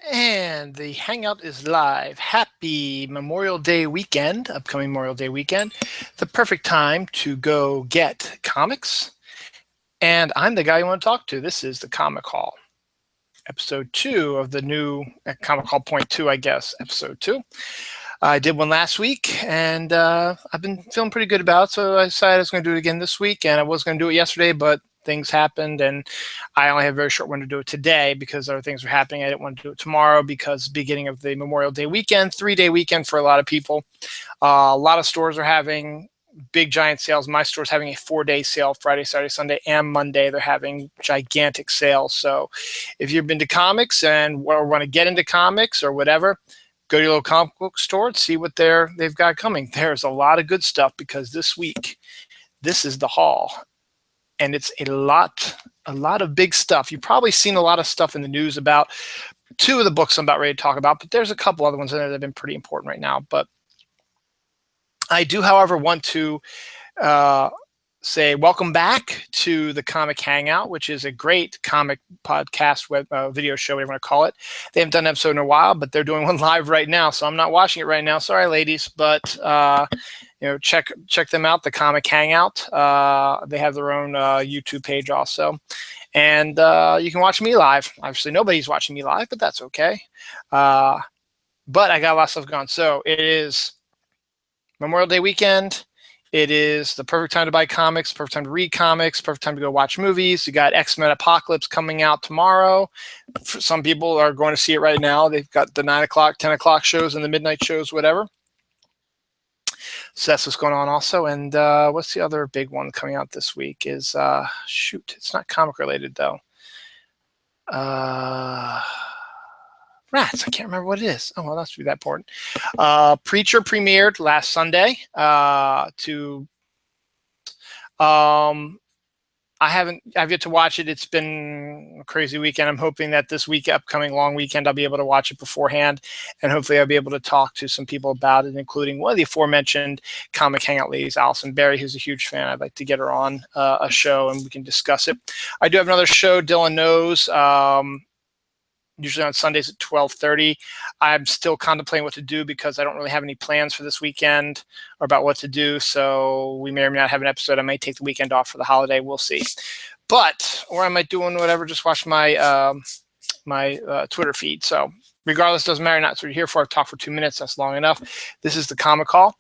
And the Hangout is live. Happy Memorial Day weekend, upcoming Memorial Day weekend. The perfect time to go get comics. And I'm the guy you want to talk to. This is the Comic Hall, episode 2 of the new Comic Hall Point 2, I guess, episode 2. I did one last week, and I've been feeling pretty good about it, so I decided I was going to do it again this week, and I was going to do it yesterday, but things happened, and I only have a very short window to do it today because other things were happening. I didn't want to do it tomorrow because beginning of the Memorial Day weekend, 3-day weekend for a lot of people. A lot of stores are having big giant sales. My store's having a 4-day sale, Friday, Saturday, Sunday, and Monday. They're having gigantic sales. So if you've been to comics and want to get into comics or whatever, go to your local comic book store and see what they've got coming. There's a lot of good stuff because this week, this is the haul. And it's a lot of big stuff. You've probably seen a lot of stuff in the news about 2 of the books I'm about ready to talk about, but there's a couple other ones in there that have been pretty important right now. But I do, however, want to say welcome back to the Comic Hangout, which is a great comic podcast, web video show, whatever you want to call it. They haven't done an episode in a while, but they're doing one live right now, so I'm not watching it right now. Sorry, ladies, but check them out, the Comic Hangout. They have their own YouTube page also, and you can watch me live. Obviously, nobody's watching me live, but that's okay. But I got a lot of stuff going. So it is Memorial Day weekend. It is the perfect time to buy comics, perfect time to read comics, perfect time to go watch movies. You got X-Men Apocalypse coming out tomorrow. Some people are going to see it right now. They've got the 9 o'clock, 10 o'clock shows and the midnight shows, whatever. So that's what's going on also. And what's the other big one coming out this week is, it's not comic related though. Rats, I can't remember what it is. Oh, well, that must be that important. Preacher premiered last Sunday. I've yet to watch it. It's been a crazy weekend. I'm hoping that this upcoming long weekend, I'll be able to watch it beforehand, and hopefully I'll be able to talk to some people about it, including one of the aforementioned Comic Hangout ladies, Allison Berry, who's a huge fan. I'd like to get her on a show and we can discuss it. I do have another show, Dylan Knows, usually on Sundays at 12:30. I'm still contemplating what to do because I don't really have any plans for this weekend or about what to do. So we may or may not have an episode. I may take the weekend off for the holiday. We'll see. But, or I might do whatever, just watch my Twitter feed. So regardless, doesn't matter. Not what you're here for. I've talked for 2 minutes. That's long enough. This is the Comic Call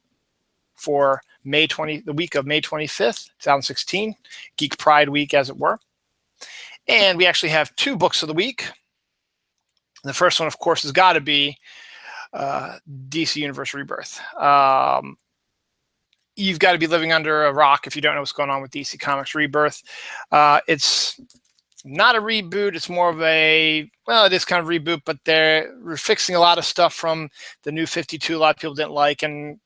for the week of May 25th, 2016, Geek Pride Week, as it were. And we actually have 2 books of the week. The first one, of course, has got to be DC Universe Rebirth. You've got to be living under a rock if you don't know what's going on with DC Comics Rebirth. It's not a reboot. It's more of it is kind of reboot, but they're fixing a lot of stuff from the New 52. A lot of people didn't like, and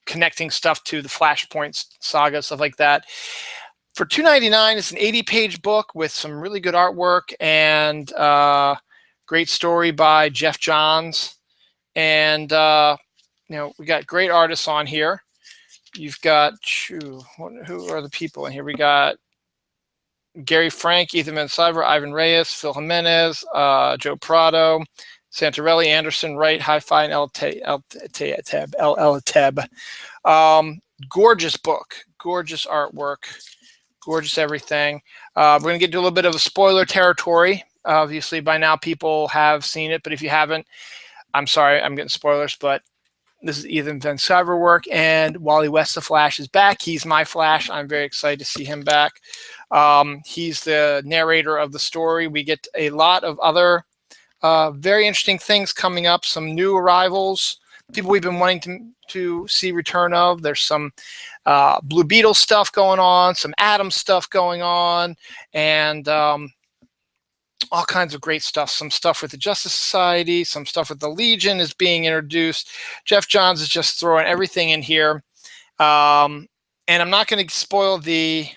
connecting stuff to the Flashpoint saga, stuff like that. For $2.99, it's an 80-page book with some really good artwork and great story by Jeff Johns. And we got great artists on here. You've got who are the people in here? We got Gary Frank, Ethan Van Sciver, Ivan Reyes, Phil Jimenez, Joe Prado, Santarelli, Anderson, Wright, Hi-Fi, and El Teb. Gorgeous book, gorgeous artwork. Gorgeous everything. We're going to get to a little bit of a spoiler territory. Obviously, by now people have seen it, but if you haven't, I'm sorry, I'm getting spoilers, but this is Ethan Van Sciver work, and Wally West, the Flash, is back. He's my Flash. I'm very excited to see him back. He's the narrator of the story. We get a lot of other very interesting things coming up, some new arrivals, people we've been wanting to see return of. There's some Blue Beetle stuff going on, some Atom stuff going on, and all kinds of great stuff. Some stuff with the Justice Society, some stuff with the Legion is being introduced. Jeff Johns is just throwing everything in here. And I'm not going to spoil the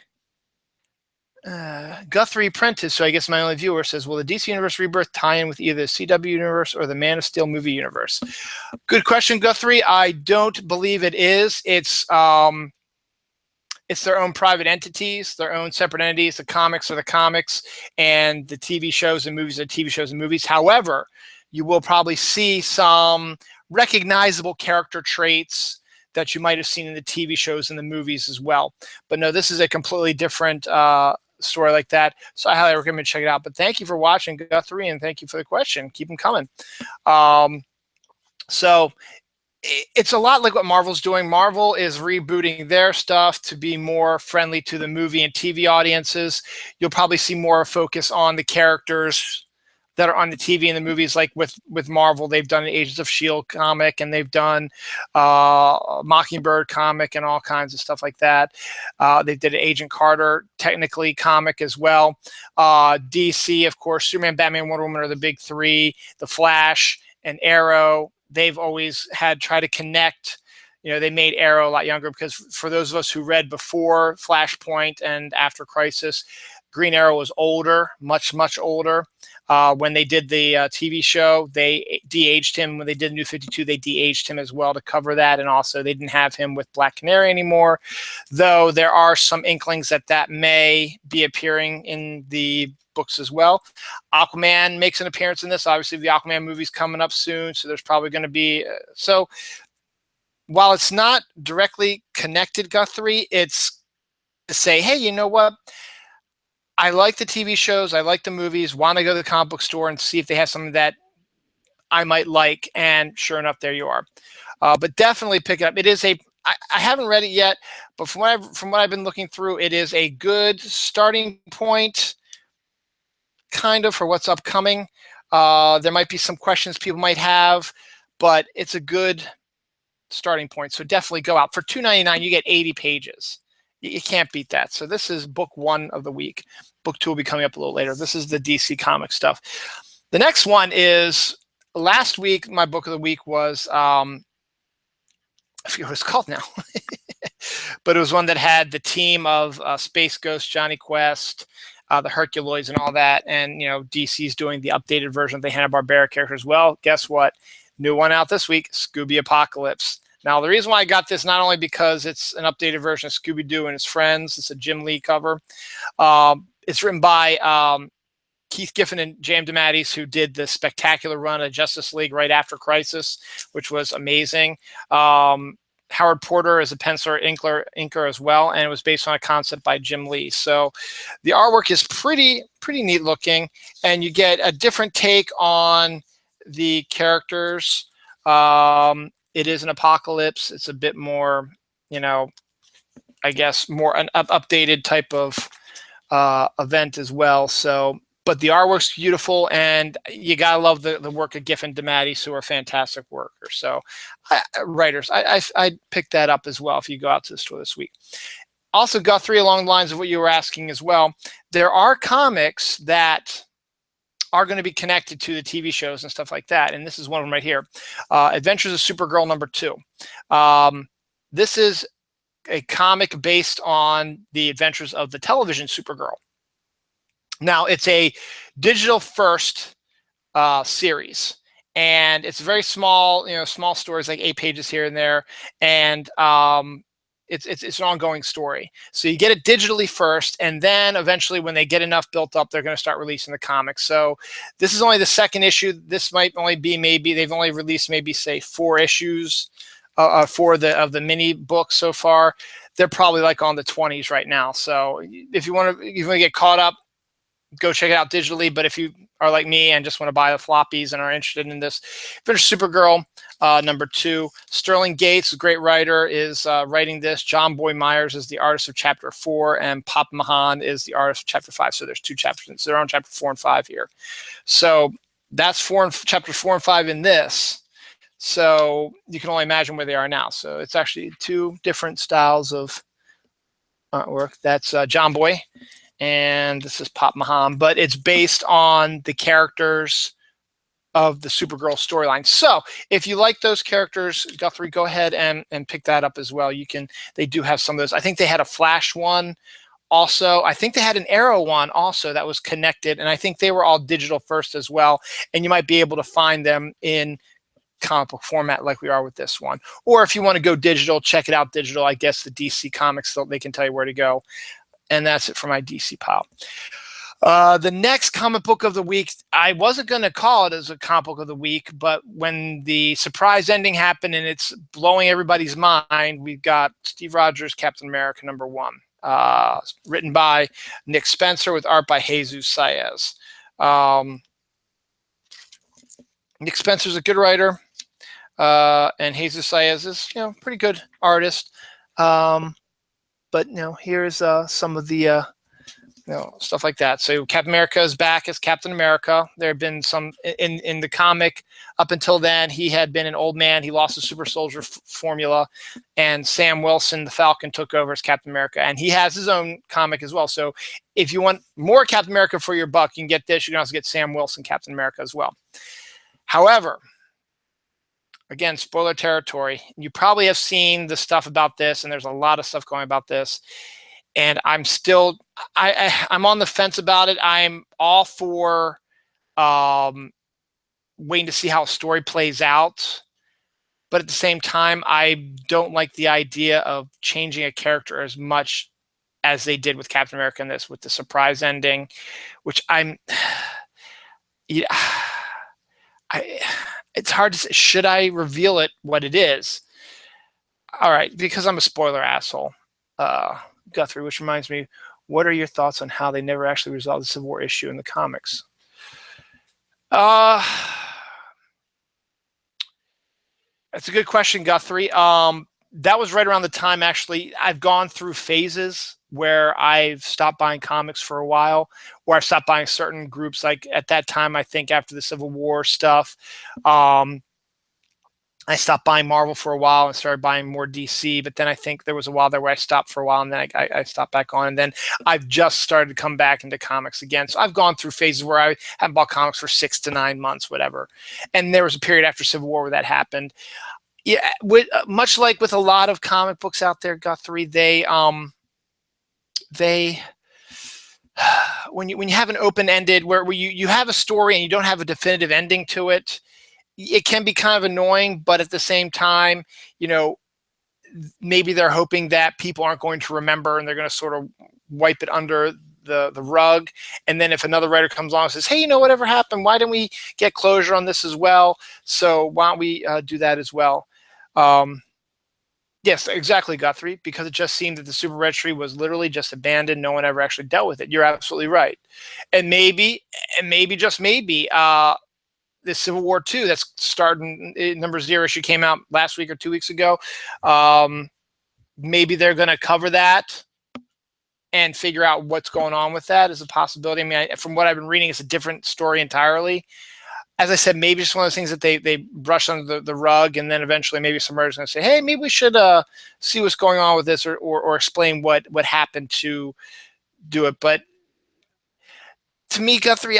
Guthrie Prentice, so I guess my only viewer says, will the DC Universe Rebirth tie in with either the CW universe or the Man of Steel movie universe? Good question, Guthrie. I don't believe it is. It's it's their own private entities, their own separate entities. The comics are the comics, and the TV shows and movies are TV shows and movies. However, you will probably see some recognizable character traits that you might have seen in the TV shows and the movies as well. But no, this is a completely different story like that. So I highly recommend check it out. But thank you for watching, Guthrie, and thank you for the question. Keep them coming. So it's a lot like what Marvel's doing. Marvel is rebooting their stuff to be more friendly to the movie and TV audiences. You'll probably see more focus on the characters that are on the TV and the movies. Like with Marvel, they've done an Agents of S.H.I.E.L.D. comic, and they've done Mockingbird comic and all kinds of stuff like that. They did an Agent Carter technically comic as well. DC, of course, Superman, Batman, Wonder Woman are the big three. The Flash and Arrow, they've always had try to connect. You know, they made Arrow a lot younger, because for those of us who read before Flashpoint and after Crisis, Green Arrow was older, much older. When they did the TV show, they de-aged him. When they did New 52, they de-aged him as well to cover that. And also they didn't have him with Black Canary anymore, though there are some inklings that may be appearing in the books as well. Aquaman makes an appearance in this. Obviously, the Aquaman movie's coming up soon, so there's probably going to be... So while it's not directly connected, Guthrie, it's to say, hey, you know what? I like the TV shows. I like the movies. Want to go to the comic book store and see if they have something that I might like. And sure enough, there you are. But definitely pick it up. It is a... I haven't read it yet, but from what I've been looking through, it is a good starting point, kind of, for what's upcoming. There might be some questions people might have, but it's a good starting point. So definitely go out. For $2.99, you get 80 pages. You can't beat that. So this is book 1 of the week. Book 2 will be coming up a little later. This is the DC comic stuff. The next one is, last week, my book of the week was, I forget what it's called now, but it was one that had the team of Space Ghost, Johnny Quest, the Herculoids and all that. And, you know, DC's doing the updated version of the Hanna-Barbera characters. Well, guess what? New one out this week, Scooby Apocalypse. Now, the reason why I got this, not only because it's an updated version of Scooby-Doo and his friends, it's a Jim Lee cover. It's written by Keith Giffen and J.M. DeMatteis, who did the spectacular run of Justice League right after Crisis, which was amazing. Howard Porter is a penciler, inker as well, and it was based on a concept by Jim Lee. So the artwork is pretty neat looking, and you get a different take on the characters. It is an apocalypse. It's a bit more, you know, I guess more an updated type of event as well. So, but the artwork's beautiful, and you gotta love the work of Giffen and DeMatteis, who are fantastic workers. So, writers, I picked that up as well if you go out to the store this week. Also, Guthrie, along the lines of what you were asking as well, there are comics that are going to be connected to the TV shows and stuff like that. And this is one of them right here. Adventures of Supergirl #2. This is a comic based on the adventures of the television Supergirl. Now, it's a digital first series, and it's very small, small stories, like 8 pages here and there. And it's an ongoing story. So you get it digitally first, and then eventually when they get enough built up, they're going to start releasing the comics. So this is only the 2nd issue. This might only be, maybe they've only released maybe say 4 issues of the mini book so far. They're probably like on the 20s right now. So if you want to get caught up, go check it out digitally. But if you are like me and just want to buy the floppies and are interested in this, finish Supergirl #2. Sterling Gates, a great writer, is writing this. John Boy Myers is the artist of Chapter 4, and Pop Mahan is the artist of Chapter 5. So there's 2 chapters. So they're on Chapter 4 and 5 here. So that's Chapter 4 and 5 in this. So you can only imagine where they are now. So it's actually 2 different styles of artwork. That's John Boy, and this is Pop Mahan, but it's based on the characters of the Supergirl storyline. So if you like those characters, Guthrie, go ahead and pick that up as well. They do have some of those. I think they had a Flash one also. I think they had an Arrow one also that was connected, and I think they were all digital first as well. And you might be able to find them in comic book format like we are with this one. Or if you want to go digital, check it out digital. I guess the DC Comics, they can tell you where to go. And that's it for my DC pile. The next comic book of the week, I wasn't going to call it as a comic book of the week, but when the surprise ending happened and it's blowing everybody's mind, we've got Steve Rogers' Captain America #1, written by Nick Spencer with art by Jesus Saez. Nick Spencer's a good writer, and Jesus Saez is, pretty good artist. But here's some of the stuff like that. So Captain America is back as Captain America. There have been some in the comic up until then. He had been an old man. He lost his super soldier formula, and Sam Wilson, the Falcon, took over as Captain America. And he has his own comic as well. So if you want more Captain America for your buck, you can get this. You can also get Sam Wilson Captain America as well. However, again, spoiler territory. You probably have seen the stuff about this, and there's a lot of stuff going about this. And I'm still, I'm on the fence about it. I'm all for waiting to see how a story plays out. But at the same time, I don't like the idea of changing a character as much as they did with Captain America in this, with the surprise ending, which it's hard to say. Should I reveal it what it is? All right, because I'm a spoiler asshole. Guthrie, which reminds me, what are your thoughts on how they never actually resolved the Civil War issue in the comics? That's a good question, Guthrie. That was right around the time, actually. I've gone through phases where I've stopped buying comics for a while, where I've stopped buying certain groups. Like at that time, I think after the Civil War stuff, I stopped buying Marvel for a while and started buying more DC, but then I think there was a while there where I stopped for a while, and then I stopped back on, and then I've just started to come back into comics again. So I've gone through phases where I haven't bought comics for 6 to 9 months, whatever. And there was a period after Civil War where that happened. Yeah, much like with a lot of comic books out there, Guthrie, they when you have an open-ended where you have a story and you don't have a definitive ending to it, it can be kind of annoying, but at the same time, maybe they're hoping that people aren't going to remember and they're going to sort of wipe it under the rug. And then if another writer comes along and says, hey, whatever happened? Why didn't we get closure on this as well? So why don't we do that as well? Yes, exactly, Guthrie, because it just seemed that the Super Registry was literally just abandoned. No one ever actually dealt with it. You're absolutely right. And maybe just maybe, the Civil War II that's starting, #0 issue came out last week or 2 weeks ago. Maybe they're going to cover that and figure out what's going on with that as a possibility. I mean, from what I've been reading, it's a different story entirely. As I said, maybe it's one of those things that they brush under the rug, and then eventually maybe some writer's going to say, hey, maybe we should see what's going on with this, or explain what happened to do it. But to me, Guthrie,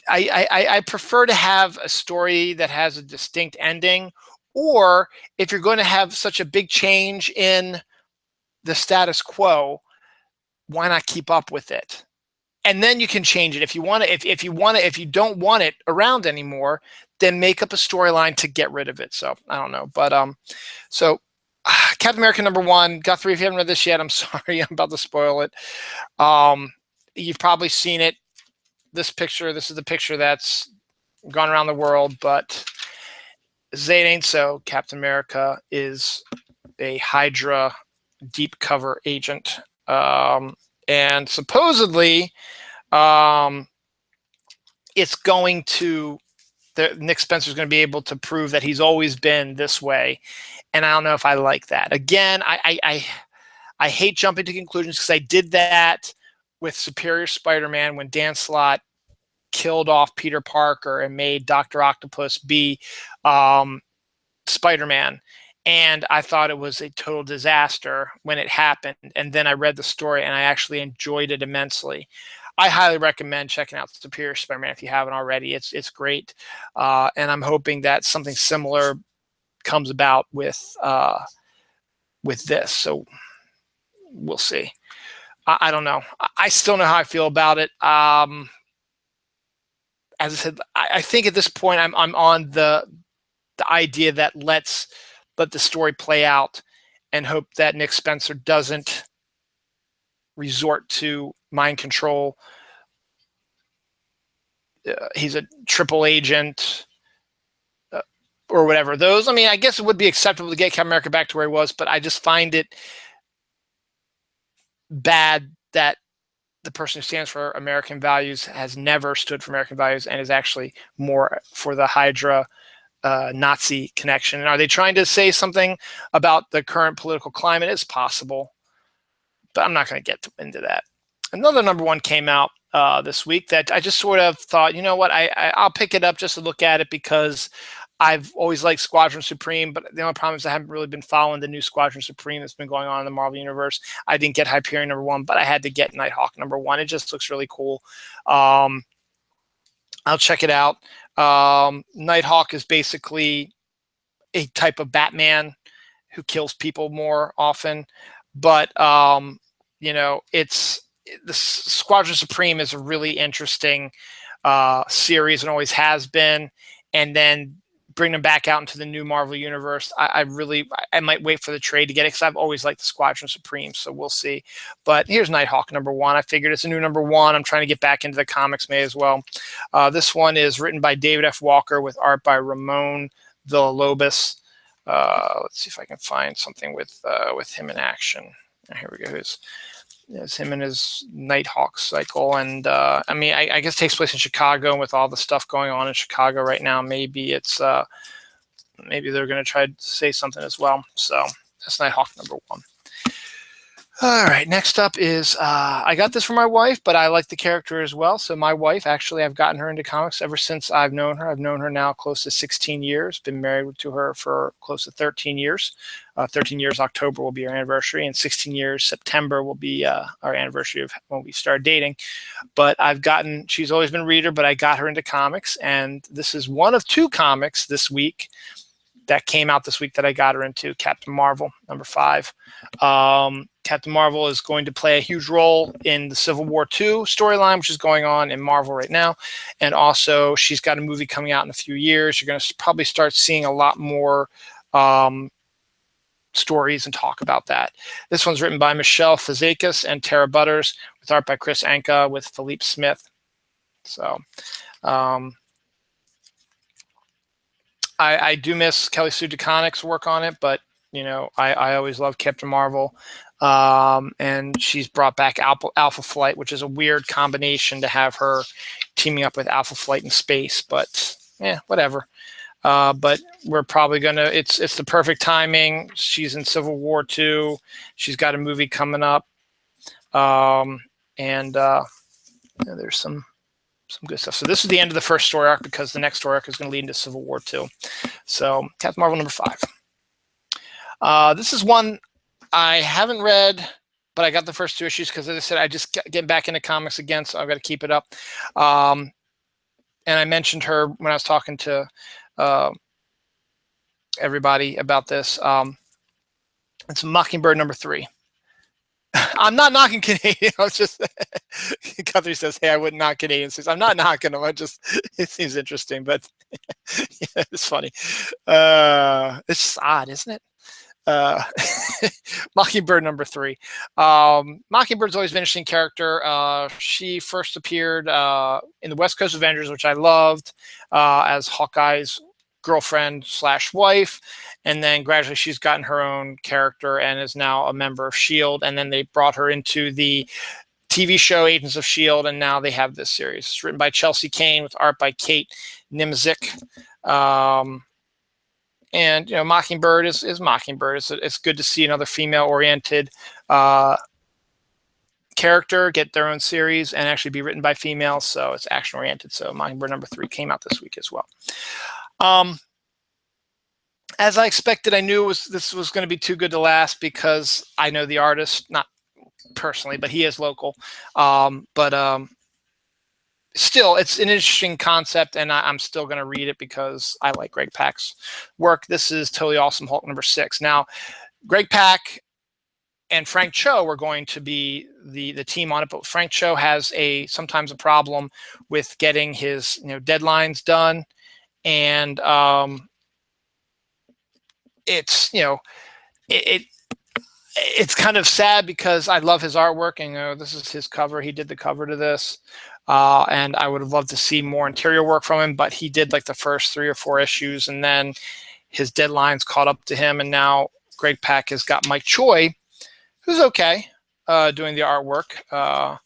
I prefer to have a story that has a distinct ending, or if you're going to have such a big change in the status quo, why not keep up with it? And then you can change it if you want to. If you don't want it around anymore, then make up a storyline to get rid of it. So I don't know, but Captain America #1, Guthrie. If you haven't read this yet, I'm sorry, I'm about to spoil it. You've probably seen it. This is the picture that's gone around the world, but it ain't so. Captain America is a Hydra deep cover agent, and supposedly it's going to, Nick Spencer's going to be able to prove that he's always been this way, and I don't know if I like that. Again, I hate jumping to conclusions, because I did that with Superior Spider-Man when Dan Slott killed off Peter Parker and made Dr. Octopus be Spider-Man. And I thought it was a total disaster when it happened. And then I read the story and I actually enjoyed it immensely. I highly recommend checking out Superior Spider-Man if you haven't already. It's great. And I'm hoping that something similar comes about with this. So we'll see. I don't know. I still know how I feel about it. As I said, I think at this point I'm on the the idea that let the story play out and hope that Nick Spencer doesn't resort to mind control. He's a triple agent or whatever. Those, I mean, I guess it would be acceptable to get Captain America back to where he was, but I just find it bad that the person who stands for American values has never stood for American values and is actually more for the Hydra Nazi connection. And are they trying to say something about the current political climate? It's possible, but I'm not going to get into that. Another #1 came out this week that I just sort of thought, you know what, I'll pick it up just to look at it because I've always liked Squadron Supreme, but the only problem is I haven't really been following the new Squadron Supreme that's been going on in the Marvel Universe. I didn't get Hyperion #1, but I had to get Nighthawk #1. It just looks really cool. I'll check it out. Nighthawk is basically a type of Batman who kills people more often, but you know, the Squadron Supreme is a really interesting series and always has been. And then bring them back out into the new Marvel Universe. I might wait for the trade to get it because I've always liked the Squadron Supreme, so we'll see. But here's Nighthawk #1. I figured it's a new #1. I'm trying to get back into the comics May as well. This one is written by David F. Walker with art by Ramon Villalobos. Let's see if I can find something with him in action. Here we go. It's him and his Nighthawk cycle, and I mean, I guess it takes place in Chicago, and with all the stuff going on in Chicago right now, maybe it's maybe they're going to try to say something as well. So that's Nighthawk #1. All right, next up is I got this for my wife, but I like the character as well. So my wife, actually, I've gotten her into comics ever since I've known her. I've known her now close to 16 years. Been married to her for close to 13 years. 13 years October will be our anniversary, and 16 years September will be our anniversary of when we started dating. But she's always been a reader, but I got her into comics, and this is one of 2 comics this week that came out this week that I got her into, Captain Marvel #5. Captain Marvel is going to play a huge role in the Civil War II storyline, which is going on in Marvel right now. And also, she's got a movie coming out in a few years. You're going to probably start seeing a lot more stories and talk about that. This one's written by Michelle Fazekas and Tara Butters, with art by Chris Anka with Philippe Smith. So I do miss Kelly Sue DeConnick's work on it, but you know, I always love Captain Marvel. And she's brought back Alpha Flight, which is a weird combination to have her teaming up with Alpha Flight in space, but yeah, whatever. But we're probably gonna, it's the perfect timing. She's in Civil War II. She's got a movie coming up. There's some good stuff. So this is the end of the first story arc because the next story arc is going to lead into Civil War II. So Captain Marvel #5. This is one I haven't read, but I got the first 2 issues because, as I said, I just getting back into comics again, so I've got to keep it up. And I mentioned her when I was talking to everybody about this. It's Mockingbird #3. I'm not knocking Canadian. I was just Guthrie says, "Hey, I wouldn't knock Canadians." I'm not knocking them. It seems interesting, but yeah, it's funny. It's just odd, isn't it? Mockingbird #3. Mockingbird's always been an interesting character. She first appeared in the West Coast Avengers, which I loved, as Hawkeye's girlfriend/wife, and then gradually she's gotten her own character and is now a member of S.H.I.E.L.D., and then they brought her into the TV show Agents of S.H.I.E.L.D., and now they have this series. It's written by Chelsea Kane with art by Kate Nimzik. And you know, Mockingbird is Mockingbird. It's good to see another female-oriented character get their own series and actually be written by females, so it's action-oriented. So Mockingbird #3 came out this week as well. As I expected, I knew this was going to be too good to last because I know the artist, not personally, but he is local. Still, it's an interesting concept, and I'm still going to read it because I like Greg Pak's work. This is Totally Awesome Hulk #6. Now, Greg Pak and Frank Cho were going to be the team on it, but Frank Cho has sometimes a problem with getting his deadlines done, and it's, you know, it's kind of sad because I love his artwork, and this is his cover. He did the cover to this, and I would have loved to see more interior work from him, but he did like the first 3 or 4 issues, and then his deadlines caught up to him, and now Greg Pak has got Mike Choi, who's okay, doing the artwork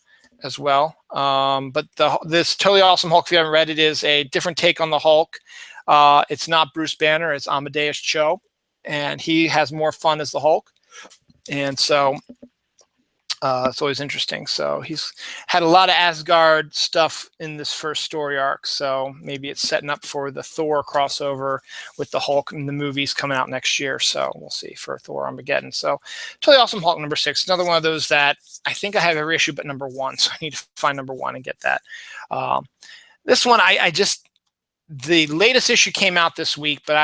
as well. But this Totally Awesome Hulk, if you haven't read it, is a different take on the Hulk. It's not Bruce Banner, it's Amadeus Cho, and he has more fun as the Hulk. And so it's always interesting. So he's had a lot of Asgard stuff in this first story arc. So maybe it's setting up for the Thor crossover with the Hulk and the movies coming out next year. So we'll see for Thor Armageddon. So Totally Awesome Hulk number 6, another one of those that I think I have every issue but number 1. So I need to find number 1 and get that. This one, I just, the latest issue came out this week, but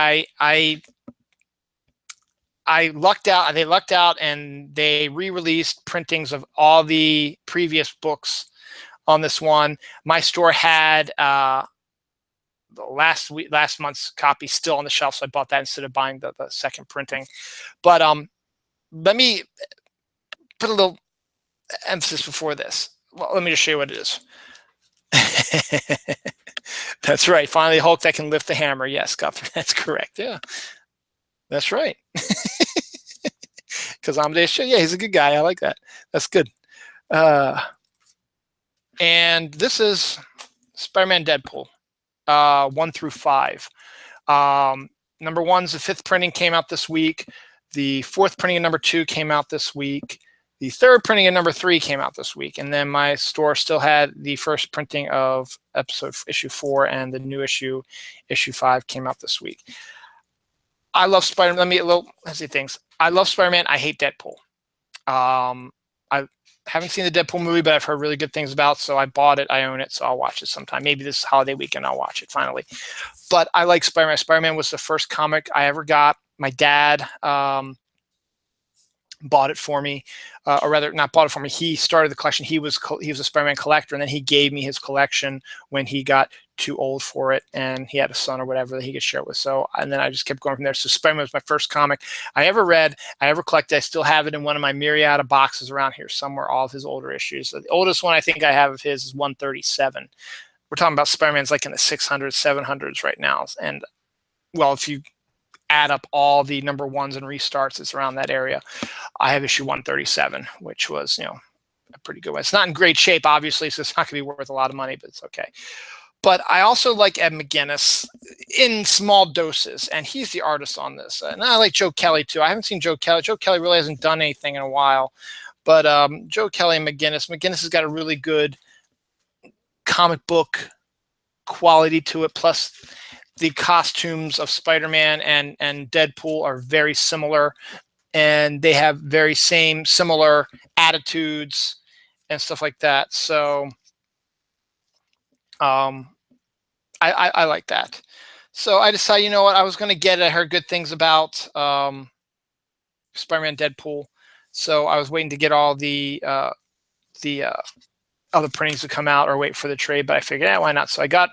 I lucked out. They lucked out, and they re-released printings of all the previous books on this one. My store had the last month's copy still on the shelf, so I bought that instead of buying the second printing. But let me put a little emphasis before this. Well, let me just show you what it is. That's right. Finally, Hulk that can lift the hammer. Yes, Scott, that's correct. Yeah, that's right. Because Amadeus Cho, yeah, he's a good guy. I like that. That's good. And this is Spider-Man Deadpool, 1 through 5. Number 1's the 5th printing came out this week. The 4th printing of number 2 came out this week. The 3rd printing of number 3 came out this week. And then my store still had the first printing of issue 4, and the new issue 5, came out this week. I love Spider-Man. Let's see things. I love Spider-Man. I hate Deadpool. I haven't seen the Deadpool movie, but I've heard really good things about, so I bought it. I own it, so I'll watch it sometime. Maybe this holiday weekend I'll watch it finally. But I like Spider-Man. Spider-Man was the first comic I ever got. My dad bought it for me, or rather, not bought it for me. He started the collection. He was a Spider-Man collector, and then he gave me his collection when he got too old for it, and he had a son or whatever that he could share it with. So, and then I just kept going from there. So Spider-Man was my first comic I ever read, I ever collected. I still have it in one of my myriad of boxes around here somewhere, all of his older issues. So the oldest one I think I have of his is 137. We're talking about Spider-Man's like in the 600s, 700s right now. And, well, if you add up all the number 1s and restarts, it's around that area. I have issue 137, which was, a pretty good one. It's not in great shape, obviously, so it's not going to be worth a lot of money, but it's okay. But I also like Ed McGuinness in small doses, and he's the artist on this. And I like Joe Kelly, too. I haven't seen Joe Kelly. Joe Kelly really hasn't done anything in a while. But Joe Kelly and McGuinness has got a really good comic book quality to it, plus the costumes of Spider-Man and Deadpool are very similar, and they have very similar attitudes and stuff like that. So I like that. So I decided, you know what, I was going to get it. I heard good things about Spider-Man Deadpool, so I was waiting to get all the other printings to come out or wait for the trade, but I figured, why not? So I got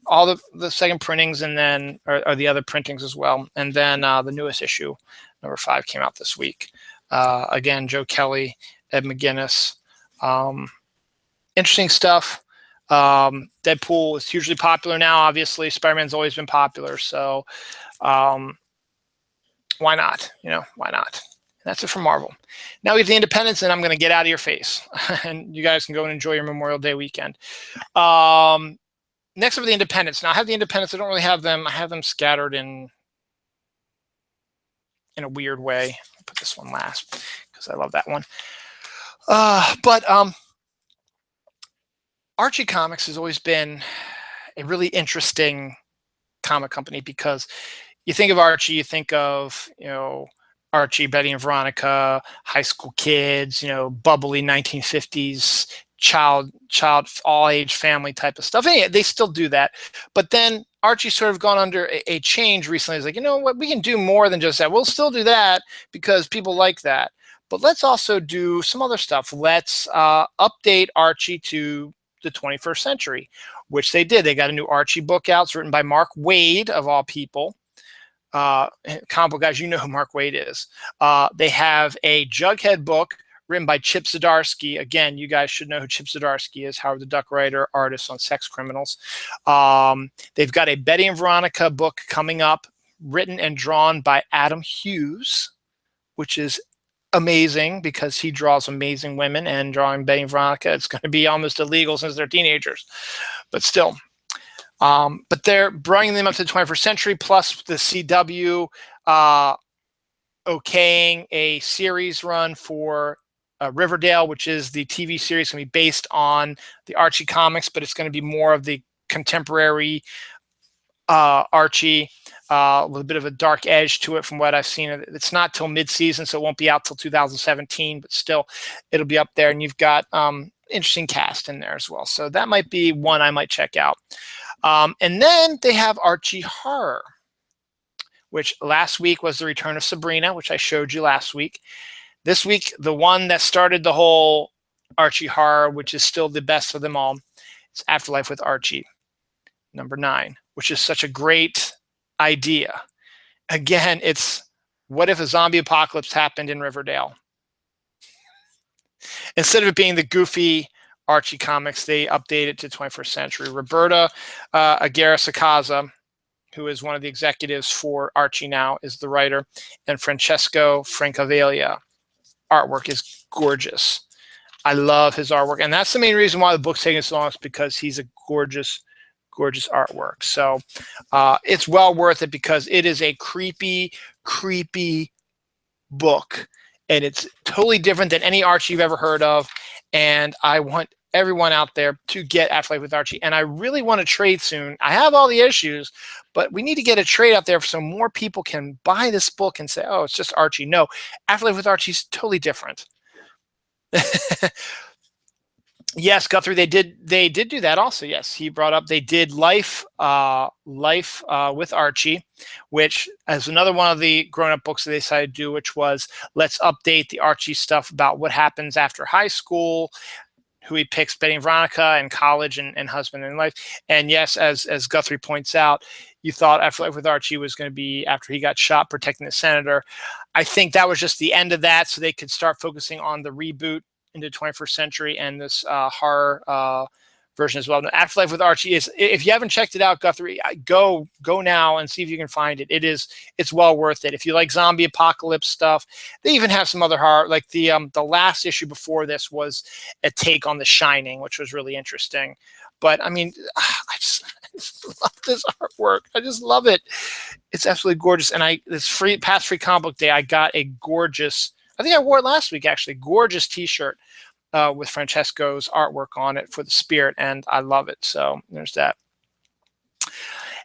all the second printings, and then or the other printings as well, and then the newest issue, number 5, came out this week. Again, Joe Kelly, Ed McGuinness. Interesting stuff. Deadpool is hugely popular now. Obviously, Spider-Man's always been popular, so why not? Why not? That's it for Marvel. Now we have the Independents, and I'm going to get out of your face, and you guys can go and enjoy your Memorial Day weekend. Next up, the Independents. Now I have the Independents. I don't really have them. I have them scattered in a weird way. I'll put this one last because I love that one. But Archie Comics has always been a really interesting comic company, because you think of Archie, you think of, Archie, Betty and Veronica, high school kids, bubbly 1950s child, all age family type of stuff. And they still do that. But then Archie's sort of gone under a change recently. It's like, you know what, we can do more than just that. We'll still do that because people like that. But let's also do some other stuff. Let's update Archie to the 21st century, which they did. They got a new Archie book out. It's written by Mark Waid, of all people. comic book guys, you know who Mark Waid is. They have a Jughead book written by Chip Zdarsky. Again, you guys should know who Chip Zdarsky is, Howard the Duck writer, artist on Sex Criminals. They've got a Betty and Veronica book coming up, written and drawn by Adam Hughes, which is amazing because he draws amazing women, and drawing Betty and Veronica, it's going to be almost illegal since they're teenagers, but still. But they're bringing them up to the 21st century, plus the CW okaying a series run for Riverdale, which is the TV series going to be based on the Archie comics, but it's going to be more of the contemporary Archie with a bit of a dark edge to it from what I've seen. It's not till mid-season, so it won't be out till 2017, but still it'll be up there. And you've got interesting cast in there as well. So that might be one I might check out. And then they have Archie Horror, which last week was the return of Sabrina, which I showed you last week. This week, the one that started the whole Archie Horror, which is still the best of them all, is Afterlife with Archie, number 9, which is such a great idea. Again, it's what if a zombie apocalypse happened in Riverdale? Instead of it being the goofy Archie comics, they update it to 21st century. Roberta Aguirre-Sacasa, who is one of the executives for Archie now, is the writer, and Francesco Francavilla. Artwork is gorgeous. I love his artwork, and that's the main reason why the book's taking so long, is because he's a gorgeous, gorgeous artwork. So it's well worth it because it is a creepy, creepy book, and it's totally different than any Archie you've ever heard of. And I want everyone out there to get Afterlife with Archie, and I really want to trade soon. I have all the issues, but we need to get a trade out there so more people can buy this book and say, oh, it's just Archie. No, Afterlife with Archie is totally different. Yes, Guthrie, they did do that also. Yes, he brought up they did Life with Archie, which is another one of the grown-up books that they decided to do, which was let's update the Archie stuff about what happens after high school, who he picks, Betty and Veronica, and college, and husband and life. And yes, as Guthrie points out, you thought Afterlife with Archie was going to be after he got shot protecting the senator. I think that was just the end of that, so they could start focusing on the reboot into the 21st century and this horror version as well. Now, Afterlife with Archie is, if you haven't checked it out, Guthrie, go now and see if you can find it. It's well worth it. If you like zombie apocalypse stuff, they even have some other horror. Like the last issue before this was a take on The Shining, which was really interesting. But I mean, I just love this artwork. I just love it. It's absolutely gorgeous. And this past free comic book day, I got a gorgeous, I think I wore it last week actually, gorgeous T-shirt with Francesco's artwork on it for the Spirit, and I love it. So there's that.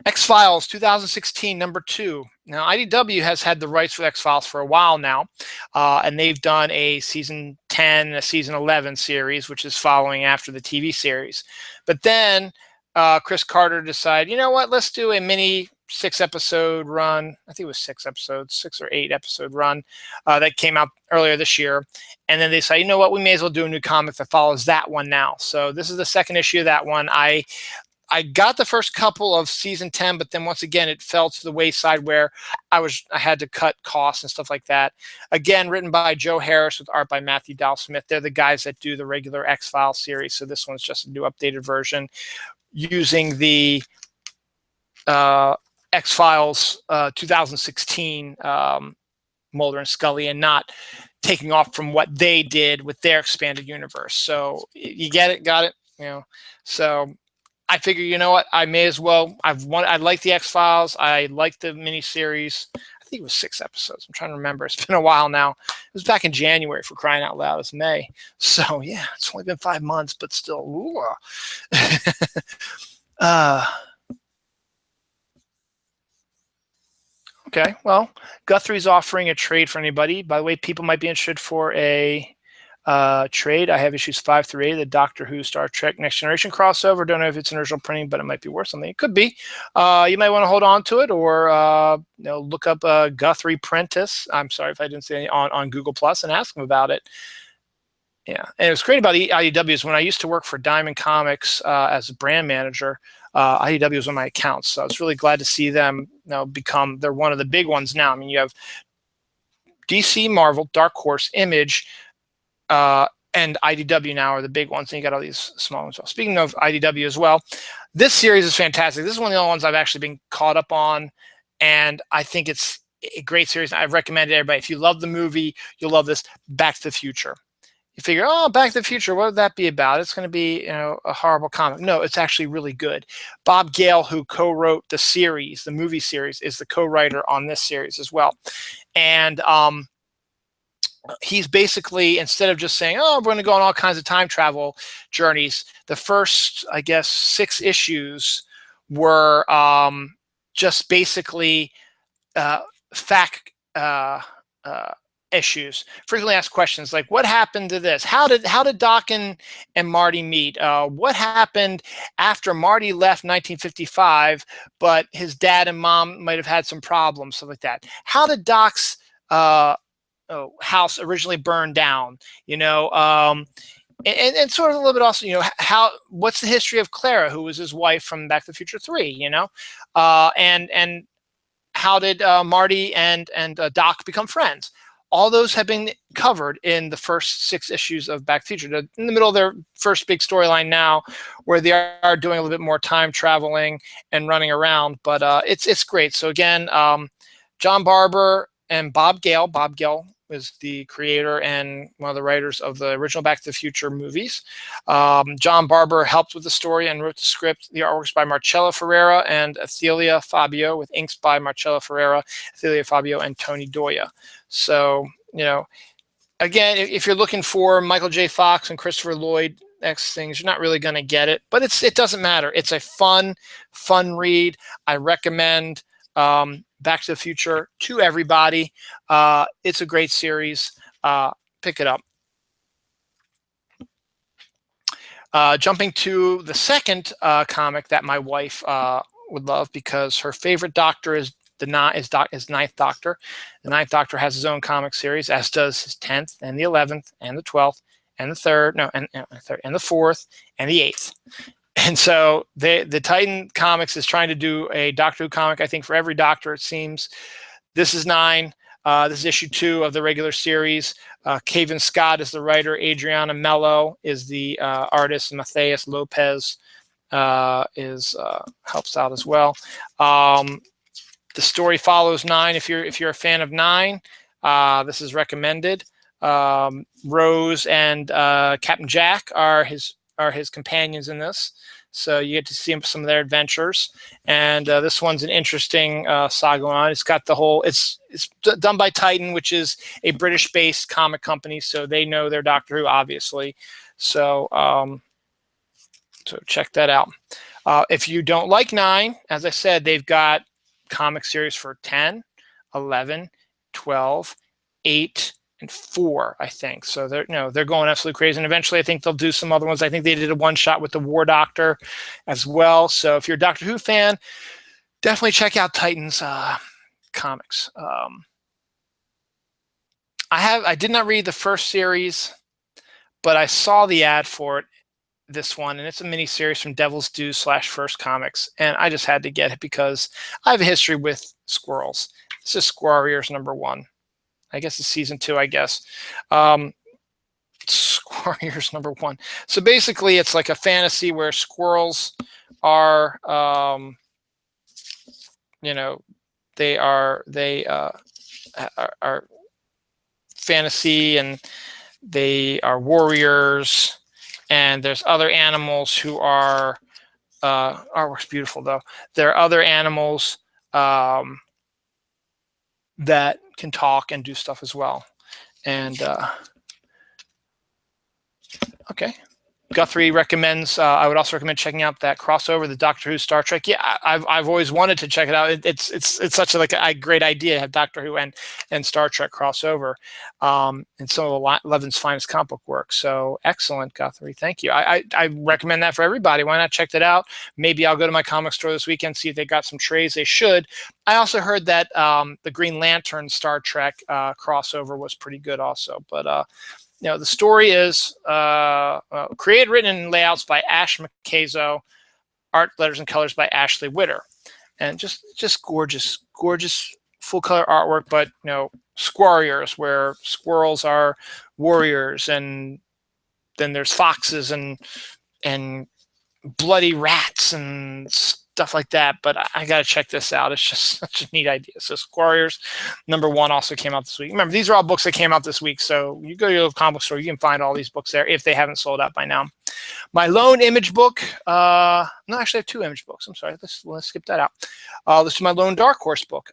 X-Files 2016 number 2. Now IDW has had the rights for X-Files for a while now, and they've done a season 10 and a season 11 series, which is following after the TV series. But then Chris Carter decided, you know what, let's do a mini 6-episode run. I think it was 6 episodes, 6 or 8 episode run that came out earlier this year. And then they said, you know what, we may as well do a new comic that follows that one now. So this is the second issue of that one. I got the first couple of season 10, but then once again, it fell to the wayside where I had to cut costs and stuff like that. Again, written by Joe Harris with art by Matthew Dal Smith. They're the guys that do the regular X-Files series. So this one's just a new updated version using the X-Files 2016 Mulder and Scully, and not taking off from what they did with their expanded universe. So you get it, got it, you know. So I figure, you know what, I may as well. I like the X-Files. I like the miniseries. I think it was 6 episodes. I'm trying to remember. It's been a while now. It was back in January, for crying out loud. It's May. So yeah, it's only been 5 months, but still. Okay, well, Guthrie's offering a trade for anybody. By the way, people might be interested for a trade. I have issues 5 through 8, the Doctor Who, Star Trek, Next Generation crossover. Don't know if it's an original printing, but it might be worth something. It could be. You might want to hold on to it, or look up Guthrie Prentice. I'm sorry if I didn't say any, on Google Plus, and ask him about it. Yeah, and it was great about IDW is when I used to work for Diamond Comics as a brand manager. IDW is one of my accounts, so I was really glad to see them they're one of the big ones now. I mean, you have DC, Marvel, Dark Horse, Image, and IDW now are the big ones, and you got all these small ones. Speaking of IDW as well, this series is fantastic. This is one of the only ones I've actually been caught up on, and I think it's a great series. I've recommended everybody. If you love the movie, you'll love this. Back to the Future. You figure, oh, Back to the Future, what would that be about? It's going to be, a horrible comic. No, it's actually really good. Bob Gale, who co-wrote the series, the movie series, is the co-writer on this series as well. And he's basically, instead of just saying, oh, we're going to go on all kinds of time travel journeys, the first, I guess, 6 issues were just basically fact issues, frequently asked questions like, what happened to this? How did Doc and Marty meet? What happened after Marty left 1955, but his dad and mom might have had some problems, stuff like that. How did Doc's house originally burn down? And sort of a little bit also, what's the history of Clara, who was his wife from Back to the Future 3, and how did Marty and Doc become friends? All those have been covered in the first 6 issues of Back to the Future. They're in the middle of their first big storyline now, where they are doing a little bit more time traveling and running around, but it's great. So again, John Barber and Bob Gale. Bob Gale was the creator and one of the writers of the original Back to the Future movies. John Barber helped with the story and wrote the script. The artwork's by Marcelo Ferreira and Athelia Fabio, with inks by Marcelo Ferreira, Athelia Fabio, and Tony Doya. So, again, if you're looking for Michael J. Fox and Christopher Lloyd X things, you're not really going to get it, but it doesn't matter. It's a fun read. I recommend Back to the Future to everybody. It's a great series. Pick it up. Jumping to the second comic that my wife would love, because her favorite Doctor is Ninth Doctor. The Ninth Doctor has his own comic series, as does his 10th and the 11th and the 12th and the 3rd, and the 4th and the 8th. And so the Titan Comics is trying to do a Doctor Who comic, I think, for every Doctor, it seems. This is 9. This is issue 2 of the regular series. Cavan Scott is the writer. Adriana Mello is the artist. And Matthias Lopez helps out as well. The story follows 9. If you're a fan of 9, this is recommended. Rose and Captain Jack are his companions in this, so you get to see some of their adventures. And this one's an interesting saga going on. It's got the whole. It's done by Titan, which is a British-based comic company, so they know their Doctor Who, obviously. So so check that out. If you don't like 9, as I said, they've got comic series for 10, 11, 12, 8. And 4, I think. So they're going absolutely crazy. And eventually I think they'll do some other ones. I think they did a one-shot with the War Doctor as well. So if you're a Doctor Who fan, definitely check out Titan's comics. I did not read the first series, but I saw the ad for it, this one, and it's a mini series from Devil's Due / First Comics, and I just had to get it because I have a history with squirrels. This is Squirrel Warriors #1. I guess it's season 2, I guess. Squirrel Warriors #1. So basically, it's like a fantasy where squirrels are, they are fantasy, and they are warriors. And there's other animals who are, artwork's beautiful though. There are other animals that can talk and do stuff as well. And okay, Guthrie recommends. I would also recommend checking out that crossover, the Doctor Who Star Trek. Yeah, I've always wanted to check it out. It's such a great idea to have Doctor Who and Star Trek crossover, and some of Levin's finest comic book work. So excellent, Guthrie. Thank you. I recommend that for everybody. Why not check that out? Maybe I'll go to my comic store this weekend, see if they got some trays. They should. I also heard that the Green Lantern Star Trek crossover was pretty good also, but. The story is created, written, and layouts by Ash Makazo, art, letters, and colors by Ashley Witter. And just gorgeous, gorgeous full color artwork, but squarriors, where squirrels are warriors, and then there's foxes and bloody rats and stuff like that. But I got to check this out. It's just such a neat idea. So Squarriors #1 also came out this week. Remember, these are all books that came out this week. So you go to your local comic book store, you can find all these books there if they haven't sold out by now. My lone image book, no, actually I have 2 image books. I'm sorry, let's skip that out. This is my lone Dark Horse book.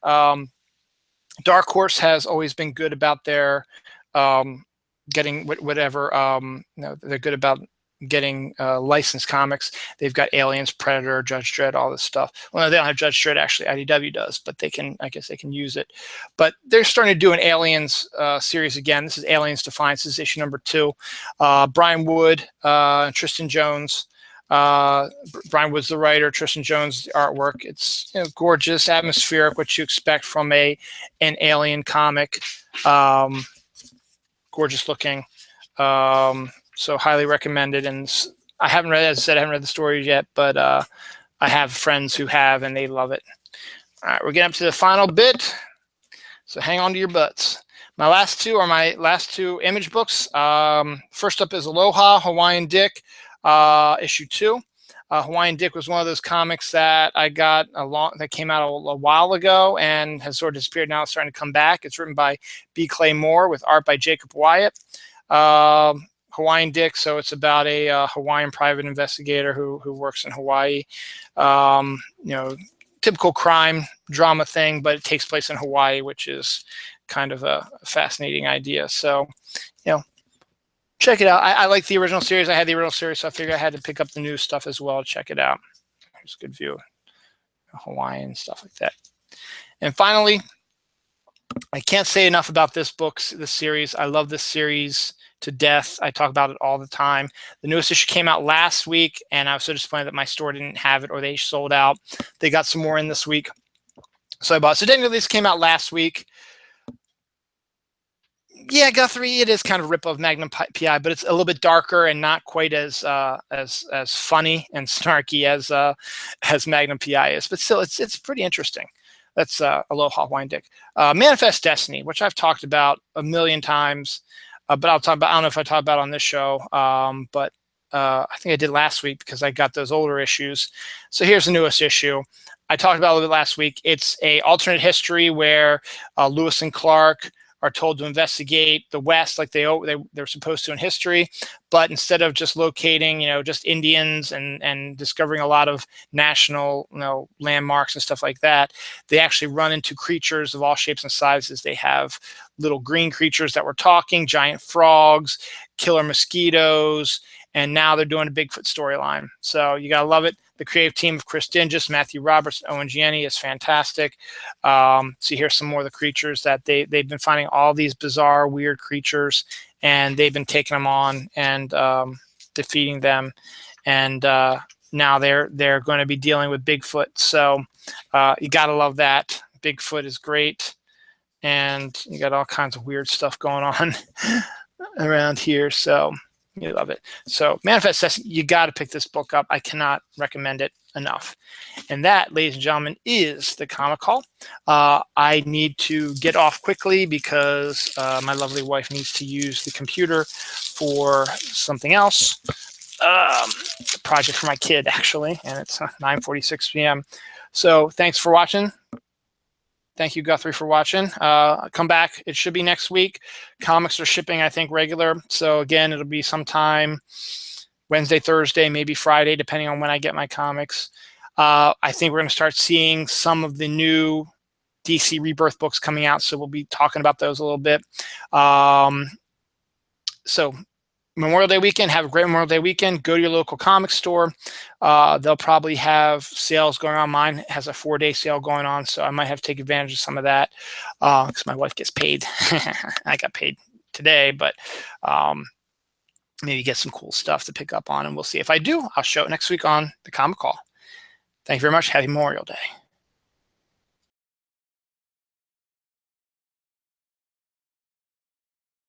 Dark Horse has always been good about their getting whatever, they're good about getting licensed comics. They've got Aliens, Predator, Judge Dredd, all this stuff. Well, no, they don't have Judge Dredd, actually. IDW does, but I guess they can use it. But they're starting to do an Aliens series again. This is Aliens Defiance. This is issue #2. Brian Wood and Tristan Jones. Brian Wood's the writer, Tristan Jones the artwork. It's gorgeous, atmospheric, what you expect from an alien comic. Gorgeous looking. So highly recommended. And I haven't read, as I said, I haven't read the story yet, but I have friends who have, and they love it. All right, we're getting up to the final bit. So hang on to your butts. My last two are my last 2 image books. First up is Aloha, Hawaiian Dick, issue 2. Hawaiian Dick was one of those comics that I got that came out a while ago and has sort of disappeared. Now it's starting to come back. It's written by B. Clay Moore with art by Jacob Wyatt. Hawaiian Dick, so it's about a Hawaiian private investigator who works in Hawaii. Typical crime drama thing, but it takes place in Hawaii, which is kind of a fascinating idea. So, check it out. I like the original series. I had the original series, so I figured I had to pick up the new stuff as well to check it out. Here's a good view of Hawaiian stuff like that. And finally, I can't say enough about this series. I love this series to death. I talk about it all the time. The newest issue came out last week, and I was so disappointed that my store didn't have it, or they sold out. They got some more in this week, so I bought it. So technically, this came out last week. Yeah, Guthrie, it is kind of a rip of Magnum PI, but it's a little bit darker and not quite as funny and snarky as Magnum PI is. But still, it's pretty interesting. That's Aloha, Hawaiian Dick. Manifest Destiny, which I've talked about a million times. But I'll talk about, I don't know if I talked about on this show, but I think I did last week because I got those older issues. So here's the newest issue. I talked about it a little bit last week. It's a alternate history where Lewis and Clark are told to investigate the West like they're supposed to in history, but instead of just locating, just Indians and discovering a lot of national, landmarks and stuff like that, they actually run into creatures of all shapes and sizes. They have little green creatures that were talking, giant frogs, killer mosquitoes, and now they're doing a Bigfoot storyline. So you gotta love it. The creative team of Chris Dingus, Matthew Roberts, Owen Gianni is fantastic. So here's some more of the creatures that they've been finding, all these bizarre, weird creatures, and they've been taking them on and defeating them. And now they're going to be dealing with Bigfoot. So you gotta love that. Bigfoot is great, and you got all kinds of weird stuff going on around here. So you love it. So Manifest Destiny, you got to pick this book up. I cannot recommend it enough. And that, ladies and gentlemen, is the comic haul. I need to get off quickly because my lovely wife needs to use the computer for something else. A project for my kid, actually, and it's 9:46 p.m. So thanks for watching. Thank you, Guthrie, for watching. Come back. It should be next week. Comics are shipping, I think, regular. So, again, it'll be sometime Wednesday, Thursday, maybe Friday, depending on when I get my comics. I think we're going to start seeing some of the new DC Rebirth books coming out, so we'll be talking about those a little bit. So, Memorial Day weekend, have a great Memorial Day weekend. Go to your local comic store. They'll probably have sales going on. Mine has a 4-day sale going on, so I might have to take advantage of some of that because my wife gets paid. I got paid today, but maybe get some cool stuff to pick up on, and we'll see. If I do, I'll show it next week on the Comic Call. Thank you very much. Happy Memorial Day.